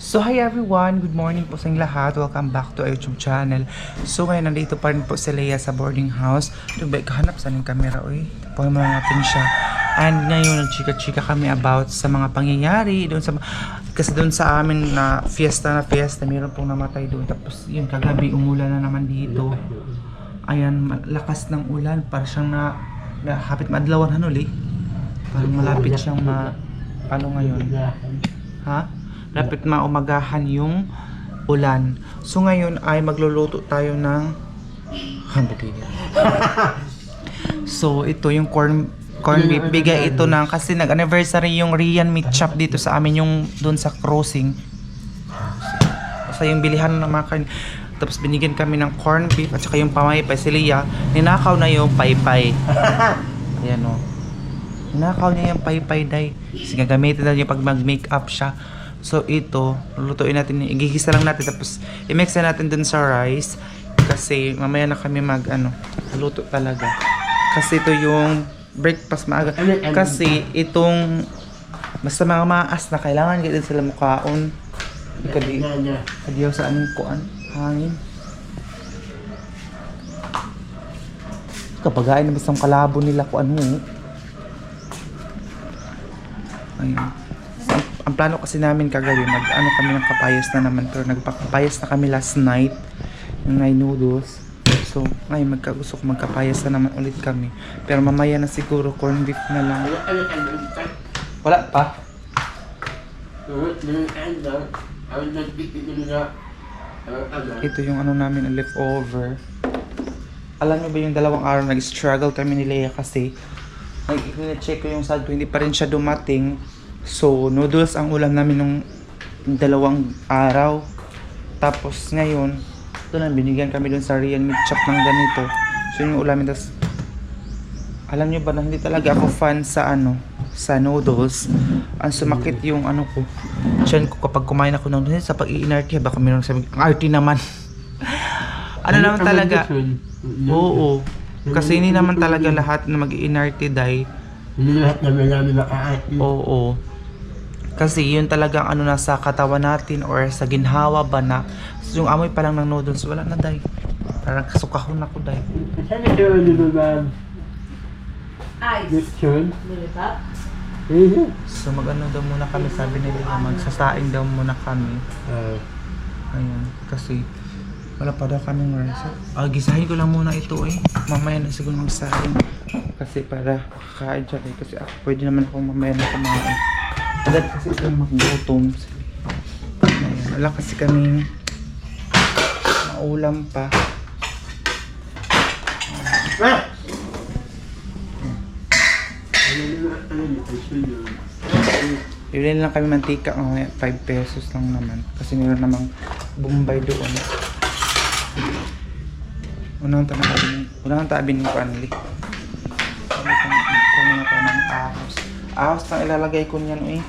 So hi everyone, good morning po sa inyong lahat. Welcome back to our YouTube channel. So ngayon nandito pa rin po si Leia sa boarding house. Tubay, kahanap saan yung camera, uy. Tapuhin mo natin siya. And ngayon nagchika-chika kami about sa mga pangyayari doon sa kasi doon sa amin na fiesta, mayroon pong namatay doon. Tapos yun kagabi umulan na naman dito. Ayan, lakas ng ulan, para siyang hapit madlawan hanuli. Parang malapit siyang paano ngayon? Ha? Lapit maumagahan yung ulan. So ngayon ay magluluto tayo ng hamburger. So ito yung corn beef. Bigay ito ng kasi nag-anniversary yung Rian Meat Shop dito sa amin, yung doon sa crossing. Basta yung bilihan ng mga karne. Tapos binigyan kami ng corn beef at saka yung pamaypay. Si Leia, ninakaw na yung paypay. Ayan o. Ninakaw niya yung paypay day. Kasi gagamitin na niya pag mag-makeup siya. So ito, lulutuin natin, igigisa lang natin tapos i-mix na natin dun sa rice kasi mamaya na kami luto talaga. Kasi ito yung breakfast maaga. Kasi itong basta mga maas na kailangan ganyan sila mukhaon. Kadiyaw sa anong kuan, hangin. Kapag ay na basta kalabo nila kuan mo. Ayun. Ang plano kasi namin kagabi, kami ng kapayas na naman, pero nagpakapayas na kami last night ng noodles. So ngayon gusto ko magkapayas na naman ulit kami, pero mamaya na siguro corn beef na lang. Wala pa? Ito yung namin, leftover. Alam niyo ba yung 2 araw nag-struggle kami ni Leia kasi nag-check ko yung saldo, hindi pa rin siya dumating. So, noodles ang ulam namin nung 2 araw. Tapos ngayon, ito na, binigyan kami dun sa Rian Meat Shop ng ganito. So, yung ulamin. Tapos, alam nyo ba na hindi talaga ako fan sa sa noodles. Ang sumakit yung ko. Tiyan ko kapag kumain ako ng noodles, sa pag-i-inarte, baka mayroong sabi, ang arty naman. Naman talaga. Oo. Kasi hindi naman talaga lahat na mag-i-inarte dahil. Hindi lahat naman namin naka-arty. Oo. Kasi yun talagang nasa katawan natin or sa ginhawa ba na. So, yung amoy pa lang ng noodles, wala na day. Parang kasukahon ako day. Saan ito yung ba? Ice. Lechon? Nilipap? So daw muna kami, sabi nila magsasaing daw muna kami. Ayun, kasi wala pa daw kaming rice. Gisahin ko lang muna ito mamaya na siguro magsaing. Kasi para kakain siya kasi pwede naman akong mamaya na kumain. Agad kasi ito maggutom. Ayun, wala kasi kaming maulam pa. Bibili lang kami mantika, 5 pesos lang naman. Kasi meron namang Bombay doon. Unang tabi ng panli. Kunin na tayo ng ahos. Ahos lang ilalagay ko niyan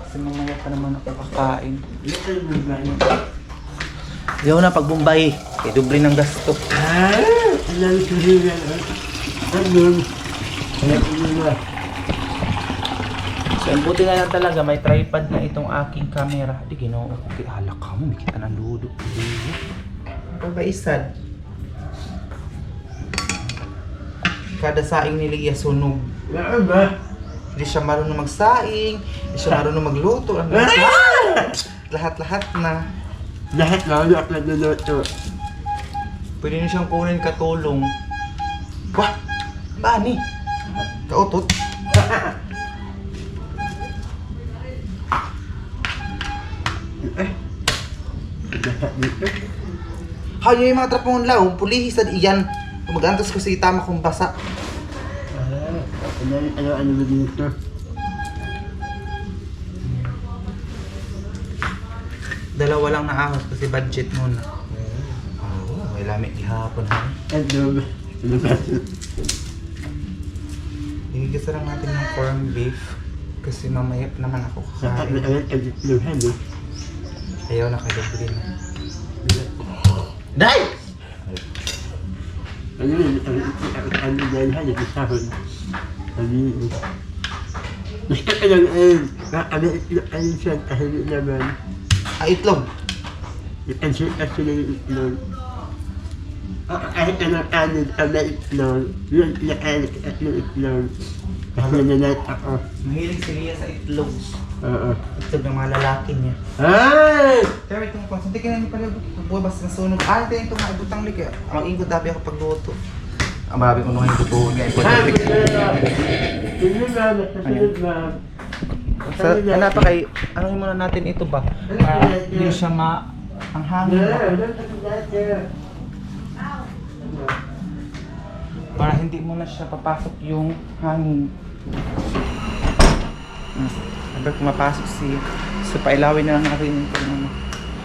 kasi mamaya pa naman ako kakain. Yaw na pag Bombay. Kaya doble ng gasto. Alam ko siya. So, ang buti na lang talaga, may tripod na itong aking camera. Di ginoo ko. Halak ka mo, may kita ng ludo. Ano ba isad? Kada saing ni Leia sunog. Ano ba? Hindi siya marunong magsaing, hindi siya marunong magluto. Lahat-lahat na. Lahat na ako nagluluto. Pwede niyo siyang kunin katulong. Wah! Bani! Kautot! Hayo yung mga trapong law, pulihisad iyan. Mag-antas ko sa itama kong basa. Ano ba dito? Dalawa lang na ahos kasi budget muna. May lamig ihapon ha. Ano ba? Igigisa lang natin ng corn beef kasi mamaya naman ako kakain. Ayaw na kayo bilhin. Day! Ano dahil hali sa sahod? Gusto ko lang ayun. Nakaliit na ayun siya kasi hindi naman. Itlog. Ipansin kasi na yung itlog. Kahit anong kanin ang na itlog, yun pinakain ko at yung itlog. Kasi nanay ako. Mahilig si Lia sa itlog. Oo. Itlog ng mga lalaki niya. Ay! Pero itong kung hindi ka na pala buwabas ng sunog. Ito yung itong maibutang lik. Ang ingot dabi ako pagluto. Ang marami ko nung ito nga ibutang lik. Hindi na, nakasunod na. Ano pa kay, ano muna natin ito ba? Para hindi siya ang hangin ba? Para hindi mo na siya papasok yung hangin. Sabi kung mapasok so pailawin na lang natin yung ano.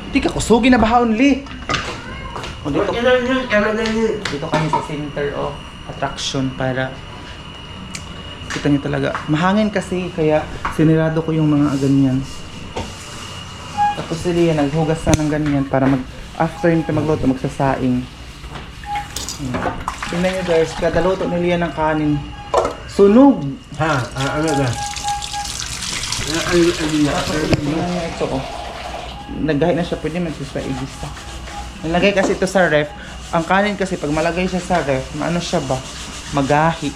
Hindi ka kusugin na bahaon, Li! O dito, dito kami sa center of attraction para kita niyo talaga. Mahangin kasi kaya sinirado ko yung mga ganyan. Tapos si Lia naghugas na ng ganyan para after nito magluto, magsasaing. Tingnan nyo guys, kada luto ni Lia ng kanin, sunog! Ha? Ano na? Tapos tingnan nyo ito oh. Naggahi na siya, pwede magsisaigisa. Nalagay kasi ito sa ref. Ang kanin kasi pag malagay siya sa ref, maano siya ba? Magahi.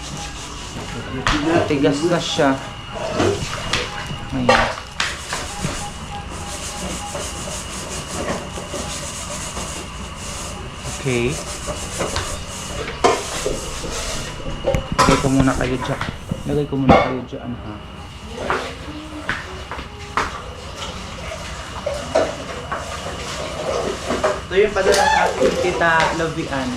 Matigas na siya. Ayan. Okay. Lagay ko muna kayo dyan. Lagay ko muna kayo dyan, ha. Ito yung padala sa ating tita Lovian.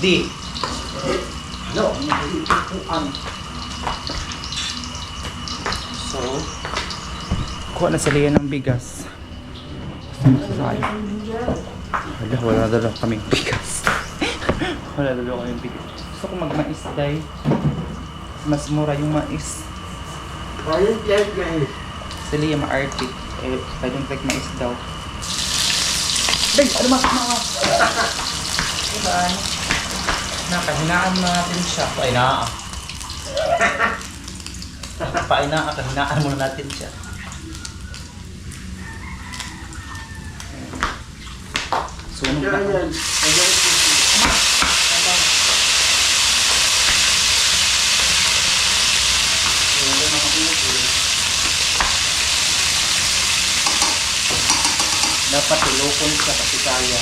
Di. No. So, kuha na sila yan ng bigas. Wala daw kaming bigas. Wala daw kaming bigas. Gusto ko magmais dahil mas mura yung mais. Si Lia ma-arctic. Pwedeng take mais daw. Big! Ano mas mga? Diba? Nakahinaan mo natin siya. Painaa. Painaa, kahinaan muna natin siya. Sunog na. Dapat ilokon siya kasi kaya.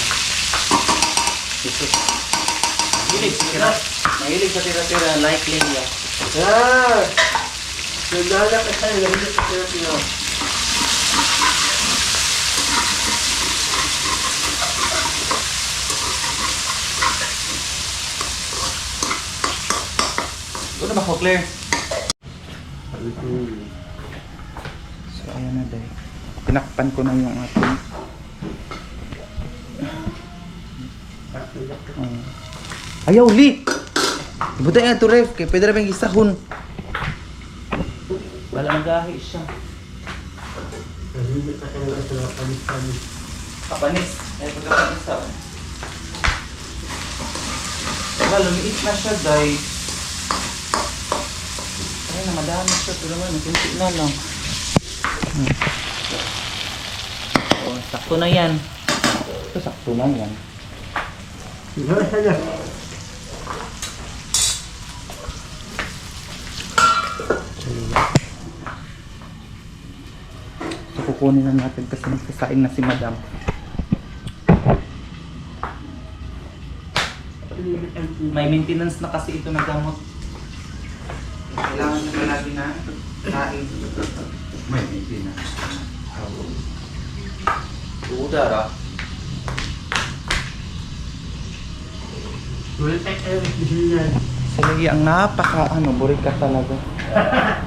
Jesus. Mahilig sa tira-tira like Leia. Ah! Nagdala ka tayo, nagdala ka tayo. Ano ba ko, Claire? So, ayan na dahil. Tinakpan ko na yung ating ayaw, Li! Ibutay nga ito, ref. Kaya pwede na bang isahon. Wala magahi siya. Kapanis. Ay, pagkapanis ako. Diba, lumiit na siya, dahil. Ay, na madami siya. Pero naman, makinti na lang. Oh, sakto na yan. Ito, sakto na yan. So, kukunin na natin kasi nagsasaing na si Madam. May maintenance na kasi ito na gamot. Kailangan na palagi na kain. May maintenance. Udara. Sige, ang burika talaga.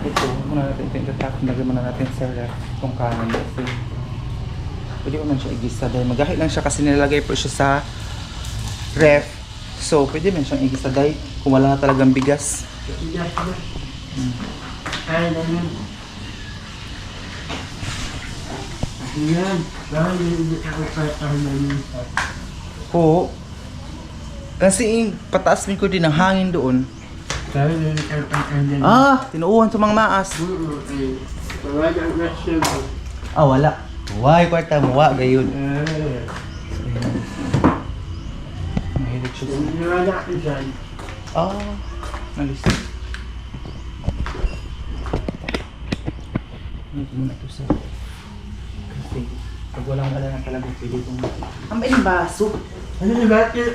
Ito, muna natin tinatapos, lagyan muna natin sa ref itong kanin kasi pwede ko man siya igisa dahil magahi lang siya kasi nilagay po siya sa ref So, pwede man siyang igisa day kung wala na talagang bigas. Bigas na. Kaya na yun. Ayan. Dahil hindi ako kaya na yun. Oo. Kasi pataas min ko din ang hangin doon. Dahil hindi ako kaya na yun. Tinuuhan sa mga maas. Wala ang rasyon. Wala. Why, kwarta mo, wa, gayon. Mahilig siya sa... Wala ako dyan. Nalisip. Ito muna ito sa... Kasi, pag walang wala na talaga, pwede itong... Ang ba yung baso? Ano yung bakit?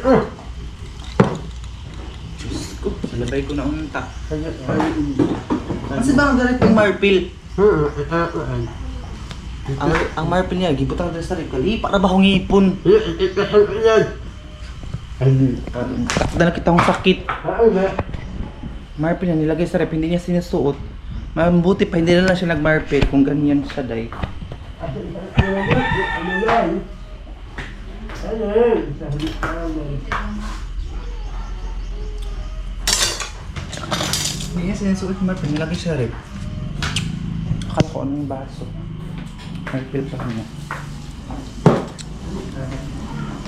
Diyos ko, salabay ko na unta. Ano Kasi ba ang ganit yung marpil? yung... Ang marpil niya, gibutang na sa rip, kalipa na ba akong ipon? Takda na kita akong sakit. Marpil niya, nilagay sa rip, hindi niya sinusuot. Mabuti pa, hindi na lang siya nagmarpil kung ganyan siya, day. Hindi niya sinusuot yung marpil, nilagay sa rip. Akala ko anong baso. Marpil pa niya.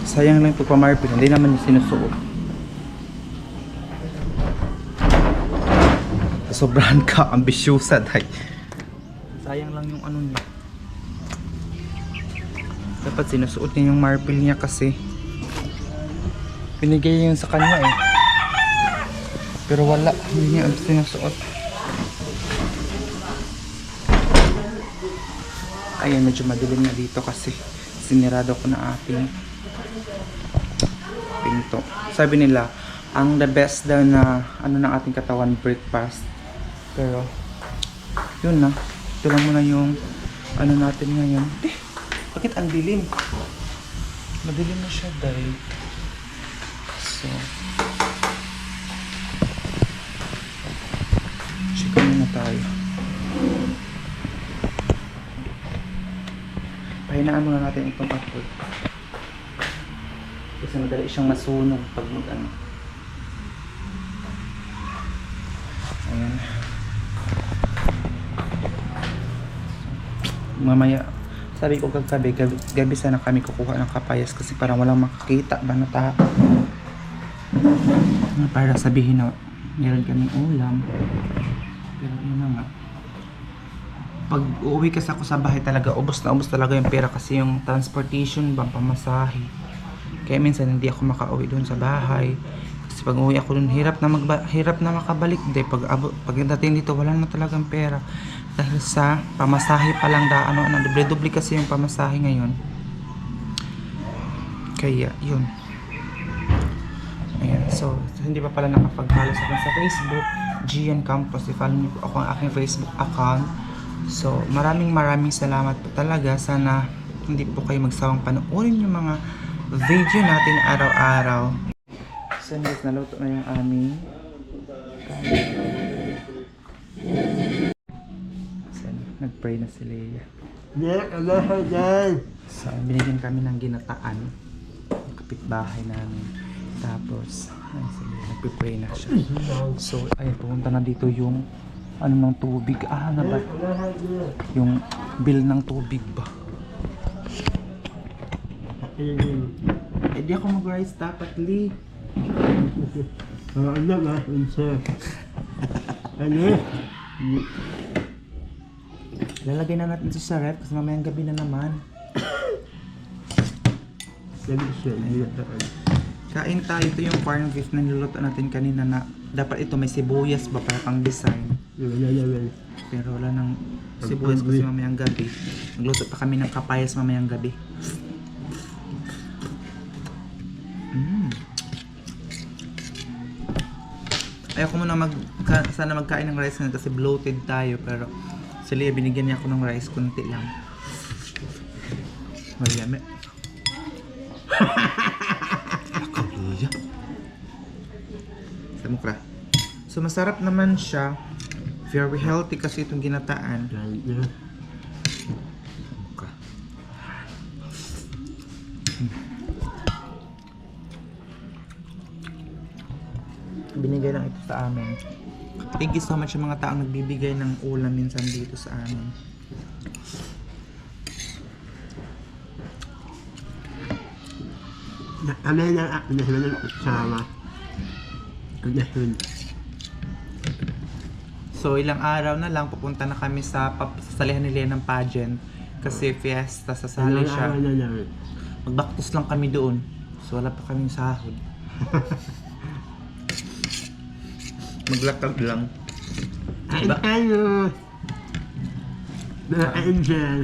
Sayang lang ito pa marpil, hindi naman niya sinusuot. Sobrahan ka, ambisyosa dahil. Sayang lang yung ano niya. Dapat sinusuot niya yung marpil niya kasi pinigay yun sa kanya eh. Pero wala, hindi niya sinusuot. Ayan, medyo madilim na dito kasi sinirado ko na ating pinto. Sabi nila, ang the best daw na ano ng ating katawan, breakfast. Pero yun na, ito lang muna yung ano natin ngayon. Bakit ang dilim? Madilim na siya dahil. So check muna tayo. Pahinaan muna natin itong upload. Kasi madali siyang masunog pag mag-ano. Ayan. Mamaya, sabi ko gabi sana kami kukuha ng kapayas kasi parang walang makakita ba na tao. Para sabihin na meron kaming ulam. Pero yun na nga. Pag uuwi kasi ako sa bahay talaga, ubos talaga yung pera kasi yung transportation bang pamasahe. Kaya minsan hindi ako makauwi doon sa bahay. Kasi pag uwi ako doon, hirap na makabalik. Pag dating dito, wala na talagang pera. Dahil sa pamasahe pa lang doble-doble kasi yung pamasahe ngayon. Kaya, yun. Ayan, so hindi pa pala nakapag-follow sa akin sa Facebook, Gian Campos. I-follow niyo po ako ang aking Facebook account. So, maraming salamat po talaga. Sana hindi po kayo magsawang panoorin yung mga video natin araw-araw. So, guys, naluto na yung aming so, nag-pray na si Leia. So, binigyan kami ng ginataan yung kapitbahay namin. Tapos, ay, sige, nagpipray na siya. So, ayun, pumunta na dito yung ano ng tubig. Na ba? Yung bill ng tubig ba? Di ako mag-rice dapat, Lee. Ano ba? Ano? Lalagay na natin sa ref kasi mamayang gabi na naman. Kain tayo. Ito yung corned beef na niluluto natin kanina na dapat ito may sibuyas ba para pang design. Pero wala nang sibuyas kasi mamayang gabi. Nagluto pa kami ng kapayas mamayang gabi. Ayoko muna sana magkain ng rice ngayon kasi bloated tayo, pero si Leia binigyan niya ako ng rice, kunti lang. Mariyame. Lakaw, Leia. Samukra. So masarap naman siya. Very healthy kasi itong ginataan. Samukra. Binigay lang ito sa amin. Thank you so much sa mga taong nagbibigay ng ulam minsan dito sa amin. Kami na ako na sila ng kasama. Ang nasun. So ilang araw na lang pupunta na kami sa sasalihan nila ng pageant kasi fiesta, sasali siya. Na lang. Magbaktos lang kami doon. So wala pa kaming sahod. Maglakad lang. Kain tayo! Mga angel!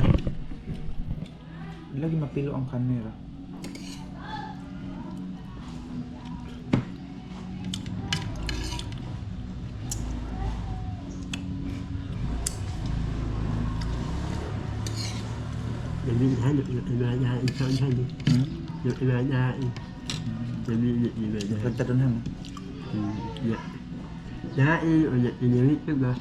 Lagi mapilo ang camera. Nabilhan, imanahin sa anhan. Yung imanahin. Nabilhan. Ganda doon han. Nain, o inarit ko ba?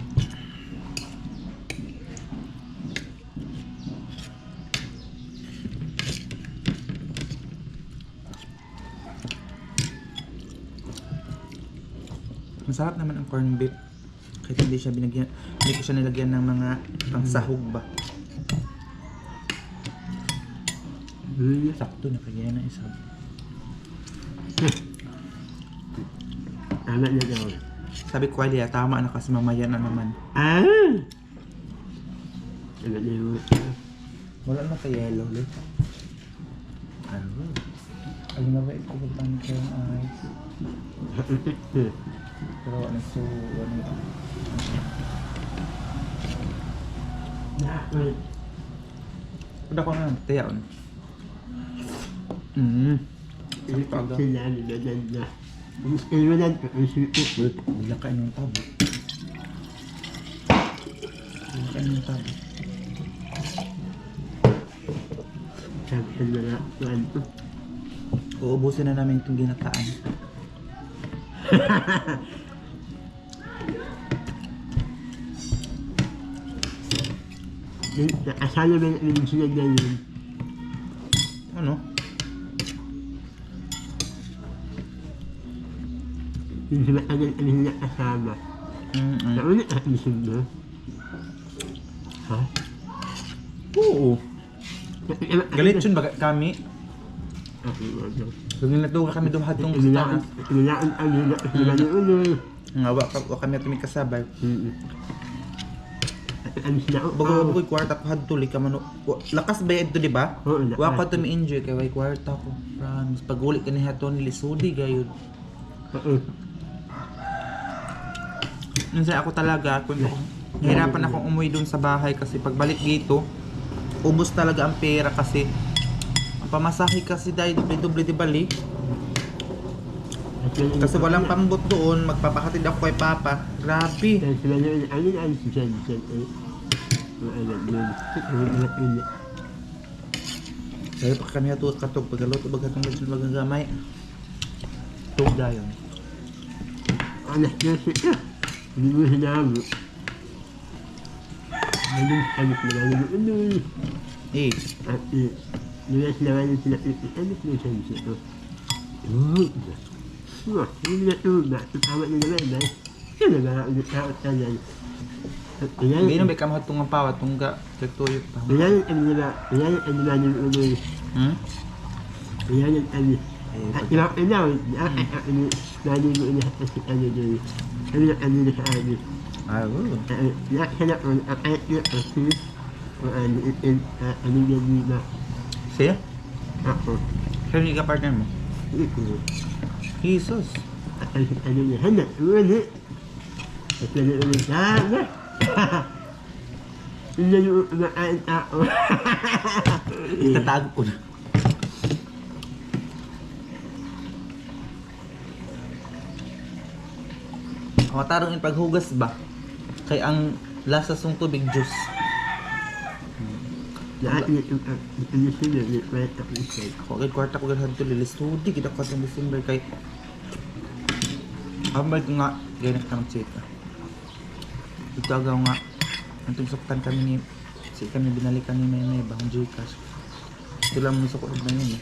Masarap naman ang corned beef. Kahit hindi ko siya nilagyan ng mga pangsahog ba. Sakto na kaya na isa. Tama na daw. Sabi ko ay tama na kasi mamaya na naman. Ah! Tama na yun. Wala na kay yellow ulit. Ano? Ayun na ba ito pagpano ko yung eyes? Pero ano so ano? Udah ko na tayaon. Sila niladan na. Inulan ko ang sipit. Wala ka yung tabo. Wala ka yung tabo. Sabi na nga, tuwan ko. Uubusin na namin itong ginataan. Asala ba namin sila ganyan? Ano? Yung sila kami na kasama. Nauna at misig na. Ha? Oo. Galit yun ba kami? Okay, wala. Pag natuwa kami doon hatong Ilaan ang nila. Sila na ulo. nga wa kami tumig kasabay. Ano sila? Bago ko kwarta ko hadtuli ka mano. Lakas bayad to di ba? Oo, lakas. Wa ko to mi-enjoy kay way kwarta ko. Promise pag uli ka ni haton lisudi gayud. Oo. Minsan ako talaga, hirapan akong umuwi dun sa bahay kasi pagbalik dito, ubos talaga ang pera kasi ang pamasahe kasi dahil doble di bali. Kasi walang pambot doon, magpapahatid ako kay Papa. Grabe. Sila na ano si Jen. Sabi pa kami hatod katog, pagaloto bagatong medyo magagamay. Tug dayon. Alas na siya. Hindi mo sinabi. Ngayon, alis na lang yung ano. Eh, At nilas na lang sila. Alis na siya. Hindi na tuba. Tama na naman ba? Yan na ba? Ulit na ako tanan. hindi na may kamahatong ang pawa, tungga, kagtuyot pa. Yan ang nila. Yan ang nila ng ulo. Yan ang ano. At yung ilaw. Lalo mo ina kasi ano doon. Ano na ano na sa amin. Ah, oo. Lahat na ang kahit yung kasi ano yan nila. Siya? Ako. Siya hindi ka partner mo? Ito. Jesus. Ano niya? Hana. Wala. At wala ulit. Hana. Hindi yung umakaan ako. Itatago ko na. Matarong yung paghugas ba? Kay ang lasa song tubig juice. Lahat yung ano sila. Wala ako isa. Ako kay kwarta ko ganahan to lilis. Tudi kita ko sa December kay ambal ko nga ganyan ka mag-chika. Ito agaw nga antong suktan kami ni si kami binalikan ni May bahang Gcash. Ito lang mo sa kuod na yun eh.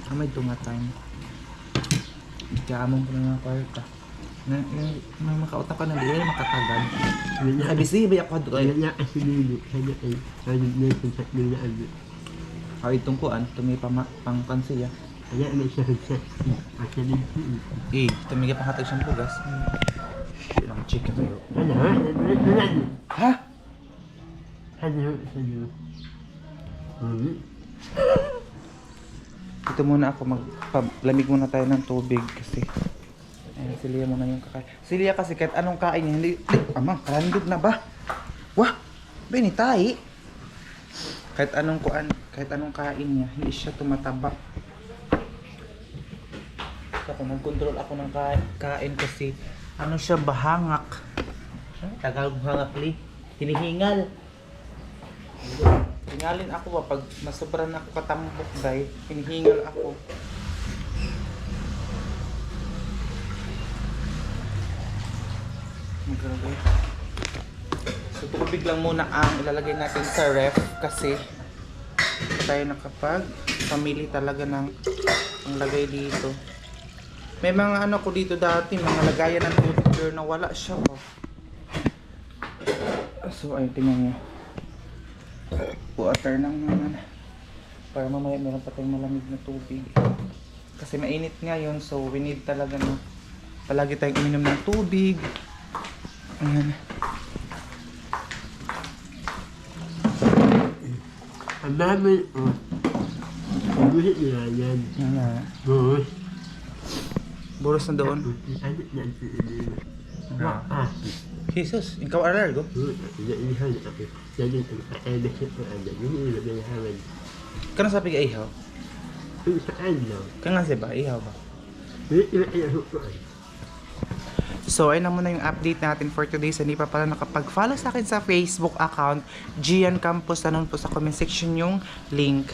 Amay ito nga time. Kamong ko na ng kwarta. Na, yung makauta ka na di, makatagal. Yun na. Ay, busy ba ako doon? Yun na kasi nilo. Sana ay ano na yung sa nila ano. Ay, itong kuan, tumi pang pansiya. Kaya ano siya sa asa din siya. Eh, tumiga pang hatag siyang pugas. Ilang chicken tayo. Ano ha? Ano? Ha? Ano? Ito muna ako, magpalamig muna tayo ng tubig kasi ayun, si Lia muna yung kakain. Si Lia kasi kahit anong kain niya, hindi, amang, kalandog na ba? Wah, binitay. Kahit anong kain niya, hindi siya tumataba. So, kung nag-control ako ng kain kasi, ano siya, bahangak. Tagalog bahangak, Li. Hinihingal. Hingalin ako ba, pag masobra na ako katambok, guys, hinihingal ako. Maglalagay. So tubig lang muna ang ilalagay natin sa ref kasi tayo nakapag pamili talaga ng ang lagay dito. May mga ano ko dito dati, mga lagayan ng tubig na wala siya ba. So ayun, tingnan nyo. Water lang naman. Para mamaya meron pa tayong malamig na tubig. Kasi mainit ngayon, so we need talaga na palagi tayong uminom ng tubig. Ayan. Ang dami, buhit nila yan. Ayan. Buhit. Buros na doon. Ano na ang Jesus, ikaw alargo? Kano sabi ka ihaw? Kano si ba? Ihaw ba? So, ayun na muna yung update natin for today. So, hindi pa pala nakapag-follow sa akin sa Facebook account, Gian Campos. Tanong po sa comment section yung link.